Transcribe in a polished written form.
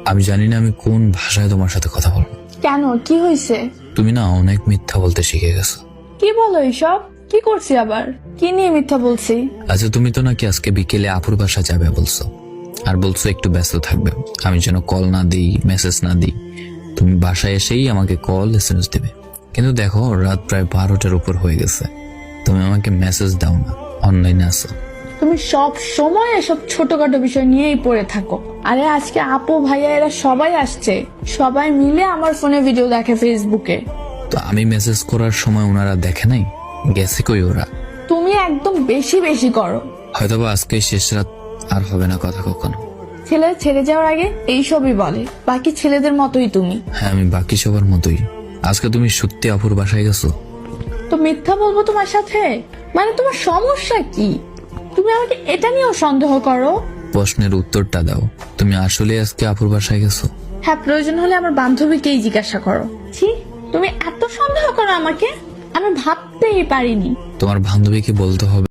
আমি জানি না আমি কোন ভাষায় তোমার সাথে কথা বলবো। কেন, কি হয়েছে? তুমি না অনেক মিথ্যা বলতে শিখে গেছো। কি বলো এইসব? কি করছি আবার? কি নিয়ে মিথ্যা বলছি? আচ্ছা, তুমি তো নাকি আজকে বিকেলে আপুর বাসা যাবে বলছো, আর বলছো একটু ব্যস্ত থাকবে, আমি যেন কল না দিই, মেসেজ না দিই। তুমি বাসায় এসেই আমাকে কল এসএমএস দেবে, কিন্তু দেখো রাত প্রায় 12টার উপর হয়ে গেছে, তুমি আমাকে মেসেজ দাও না, অনলাইনে আসো। তুমি সব সময় এসব ছোটখাটো বিষয় নিয়েই পড়ে থাকো। আরে আজকে আপু ভাইয়া এরা সবাই আসছে, সবাই মিলে আমার ফোনে ভিডিও দেখে ফেসবুকে। তো আমি মেসেজ করার সময় ওনারা দেখে নাই? গেছে কই ওরা? তুমি একদম বেশি বেশি করো। হয়তোবা আজকে শেষ রাত, আর হবে না কথা কখনো। ছেলে ছেড়ে যাওয়ার আগে এইসবই বলে, বাকি ছেলেদের মতোই তুমি। হ্যাঁ, আমি বাকি সবার মতোই। আজকে তুমি সত্যি আপুর বাসায় গেছো? তো মিথ্যা বলবো তোমার সাথে? মানে তোমার সমস্যা কি? তুমি আমাকে এটা নিয়েও সন্দেহ করো? প্রশ্নের উত্তরটা দাও, তুমি আসলে আজকে আপুর বাসায় গেছো? হ্যাঁ, প্রয়োজন হলে আমার বান্ধবীকেই জিজ্ঞাসা করো। ছি, তুমি এত সন্দেহ করো আমাকে, আমি ভাবতেই পারিনি। তোমার বান্ধবীকে বলতে হবে